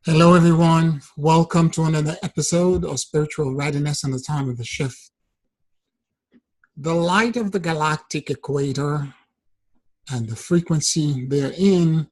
Hello, everyone. Welcome to another episode of Spiritual Readiness and the Time of the Shift. The light of the galactic equator and the frequency therein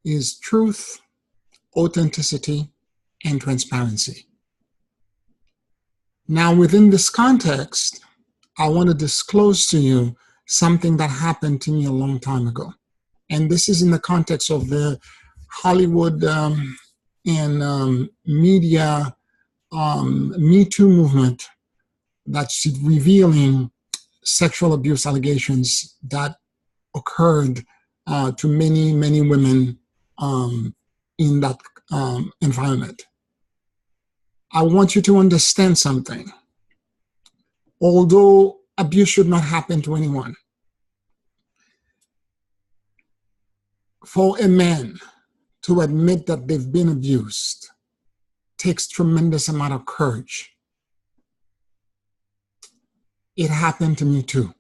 is truth, authenticity, and transparency. Now, within this context, I want to disclose to you something that happened to me a long time ago. And this is in the context of the Hollywood and media metoo movement that's revealing sexual abuse allegations that occurred to many women in that environment. I want you to understand something. Although abuse should not happen to anyone, for a man to admit that they've been abused takes tremendous amount of courage. It happened to me too.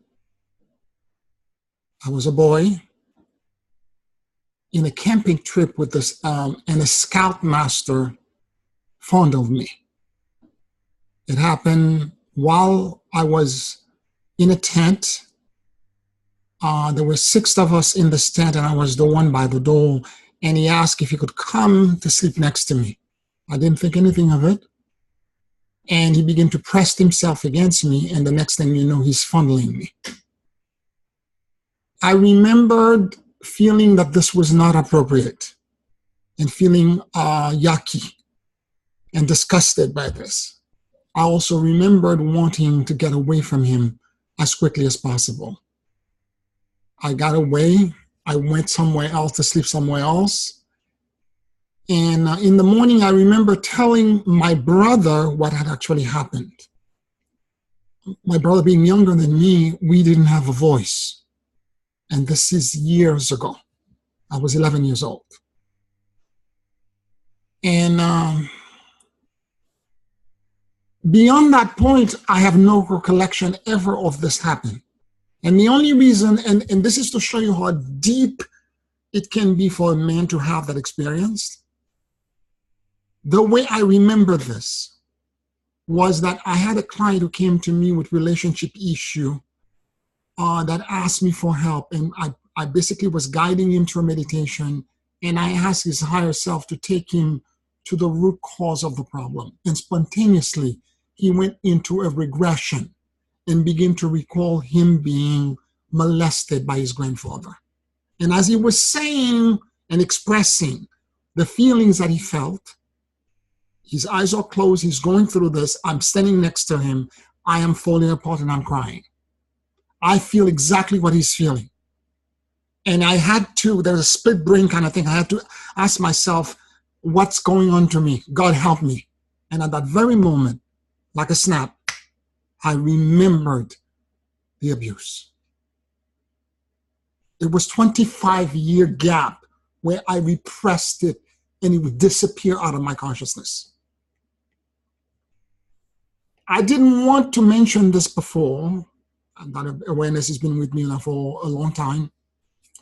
I was a boy in a camping trip with this, and a scoutmaster fondled me. It happened while I was in a tent. There were 6 of us in this tent, and I was the one by the door. And he asked if he could come to sleep next to me. I didn't think anything of it. And he began to press himself against me, and the next thing you know, he's fondling me. I remembered feeling that this was not appropriate and feeling yucky and disgusted by this. I also remembered wanting to get away from him as quickly as possible. I got away. I went somewhere else to sleep somewhere else. And in the morning, I remember telling my brother what had actually happened. My brother being younger than me, we didn't have a voice. And this is years ago. I was 11 years old. And beyond that point, I have no recollection ever of this happening. And the only reason, and this is to show you how deep it can be for a man to have that experience. The way I remember this was that I had a client who came to me with relationship issue that asked me for help. And I basically was guiding him through meditation, and I asked his higher self to take him to the root cause of the problem. And spontaneously, he went into a regression and began to recall him being molested by his grandfather. And as he was saying and expressing the feelings that he felt, his eyes are closed, he's going through this, I'm standing next to him, I am falling apart and I'm crying. I feel exactly what he's feeling. And I had to, there's a split brain kind of thing, I had to ask myself, what's going on to me? God help me. And at that very moment, like a snap, I remembered the abuse. It was 25-year gap where I repressed it and it would disappear out of my consciousness. I didn't want to mention this before. That awareness has been with me now for a long time.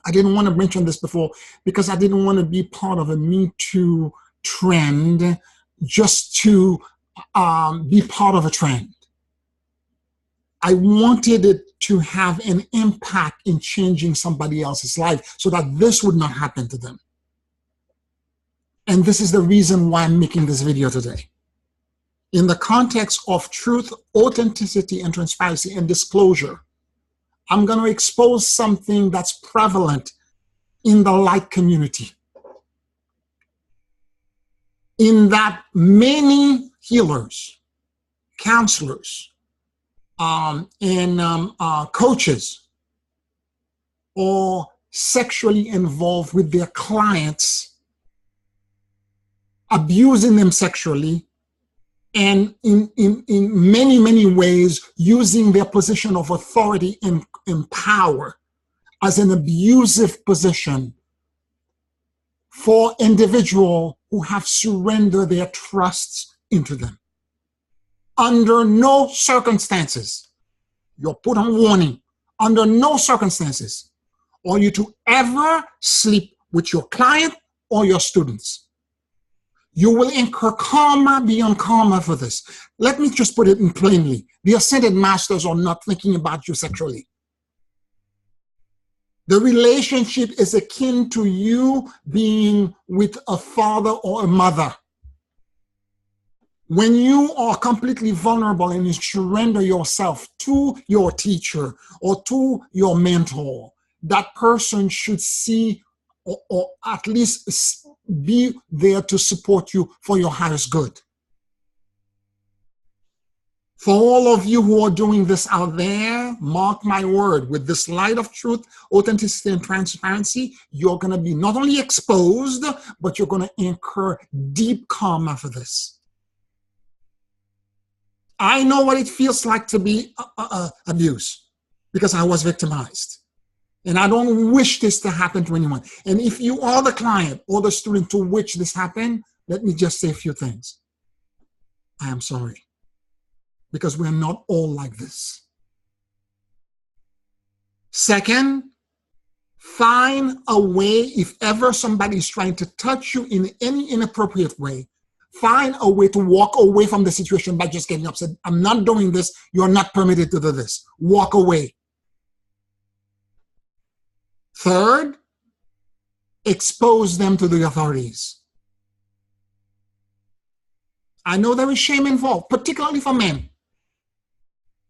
I didn't want to mention this before because I didn't want to be part of a Me Too trend just to be part of a trend. I wanted it to have an impact in changing somebody else's life so that this would not happen to them. And this is the reason why I'm making this video today. In the context of truth, authenticity, and transparency and disclosure, I'm going to expose something that's prevalent in the light community. In that many healers, counselors, and coaches or sexually involved with their clients, abusing them sexually, and in many ways using their position of authority and power as an abusive position for individuals who have surrendered their trusts into them. Under no circumstances, you're put on warning, under no circumstances are you to ever sleep with your client or your students. You will incur karma beyond karma for this. Let me just put it in plainly. The ascended masters are not thinking about you sexually. The relationship is akin to you being with a father or a mother. When you are completely vulnerable and you surrender yourself to your teacher or to your mentor, that person should see or at least be there to support you for your highest good. For all of you who are doing this out there, mark my word, with this light of truth, authenticity, and transparency, you're going to be not only exposed, but you're going to incur deep karma for this. I know what it feels like to be abused because I was victimized. And I don't wish this to happen to anyone. And if you are the client or the student to which this happened, let me just say a few things. I am sorry, because we're not all like this. Second, find a way, if ever somebody is trying to touch you in any inappropriate way, find a way to walk away from the situation by just getting upset. I'm not doing this. You're not permitted to do this. Walk away. Third, expose them to the authorities. I know there is shame involved, particularly for men,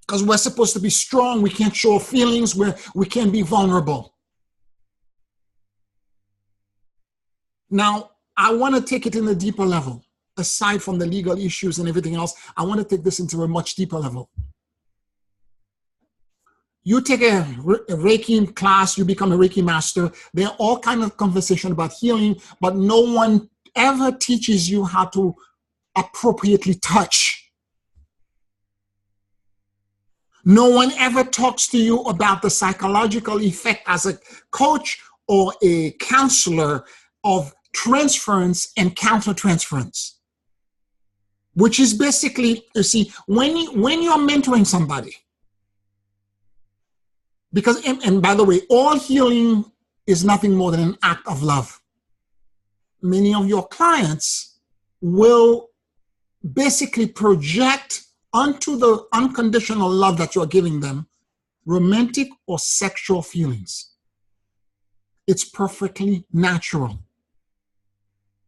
because we're supposed to be strong. We can't show feelings. We can't be vulnerable. Now, I want to take it in a deeper level. Aside from the legal issues and everything else, I want to take this into a much deeper level. You take a Reiki class, you become a Reiki master. There are all kinds of conversation about healing, but no one ever teaches you how to appropriately touch. No one ever talks to you about the psychological effect as a coach or a counselor of transference and counter-transference, which is basically, you see, when you're mentoring somebody, because, and by the way, all healing is nothing more than an act of love. Many of your clients will basically project onto the unconditional love that you're giving them romantic or sexual feelings. It's perfectly natural.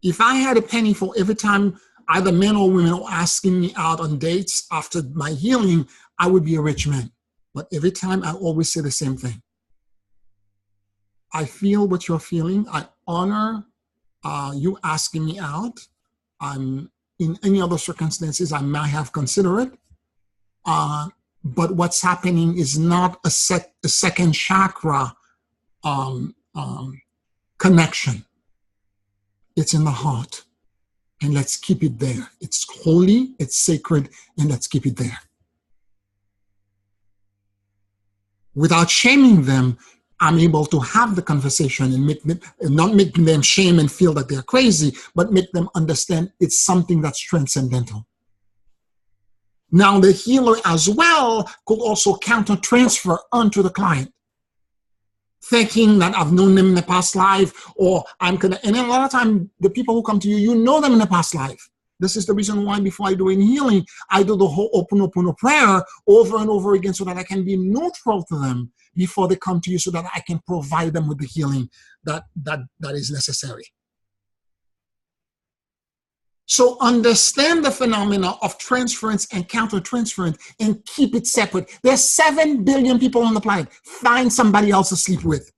If I had a penny for every time either men or women are asking me out on dates after my healing, I would be a rich man. But every time I always say the same thing. I feel what you're feeling. I honor you asking me out. In any other circumstances, I might have considered it. But what's happening is not a second chakra connection. It's in the heart. And let's keep it there. It's holy, it's sacred, and let's keep it there. Without shaming them, I'm able to have the conversation and not making them shame and feel that they're crazy, but make them understand it's something that's transcendental. Now, the healer as well could also counter-transfer onto the client, thinking that I've known them in the past life, or I'm gonna, and a lot of time, the people who come to you, you know them in the past life. This is the reason why before I do any healing, I do the whole Ho'oponopono prayer over and over again so that I can be neutral to them before they come to you, so that I can provide them with the healing that is necessary. So understand the phenomena of transference and counter-transference and keep it separate. There's 7 billion people on the planet. Find somebody else to sleep with.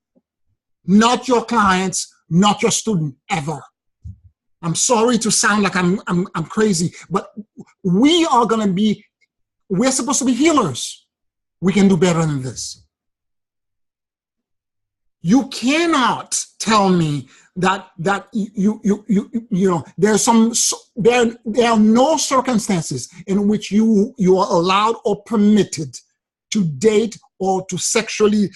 Not your clients, not your student, ever. I'm sorry to sound like I'm crazy, but we're supposed to be healers. We can do better than this. You cannot tell me that you know there are no circumstances in which you are allowed or permitted to date or to sexually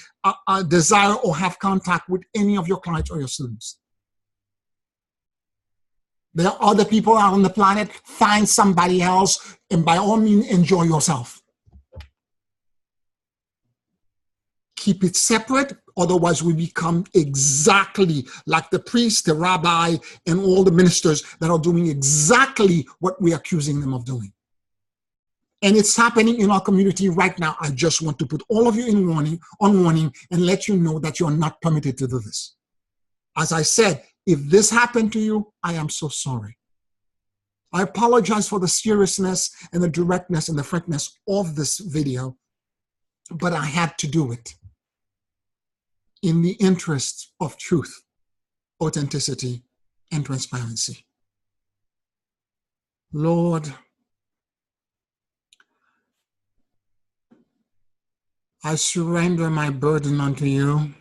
desire or have contact with any of your clients or your students. There are other people out on the planet. Find somebody else, and by all means, enjoy yourself. Keep it separate. Otherwise, we become exactly like the priest, the rabbi, and all the ministers that are doing exactly what we're accusing them of doing. And it's happening in our community right now. I just want to put all of you on warning and let you know that you're not permitted to do this. As I said, if this happened to you, I am so sorry. I apologize for the seriousness and the directness and the frankness of this video, but I had to do it in the interest of truth, authenticity, and transparency. Lord, I surrender my burden unto you.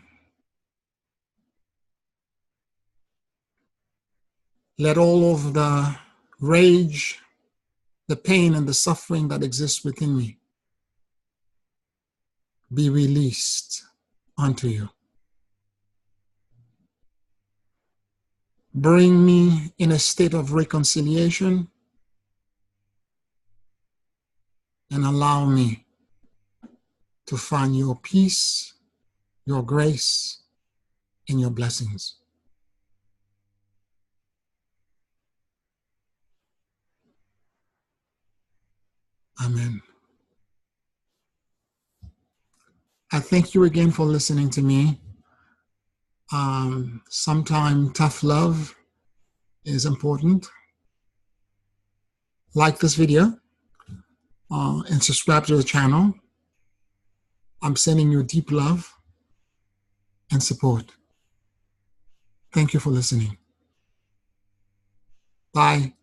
Let all of the rage, the pain, and the suffering that exists within me be released unto you. Bring me in a state of reconciliation and allow me to find your peace, your grace, and your blessings. Amen. I thank you again for listening to me. Sometimes tough love is important. Like this video and subscribe to the channel. I'm sending you deep love and support. Thank you for listening. Bye.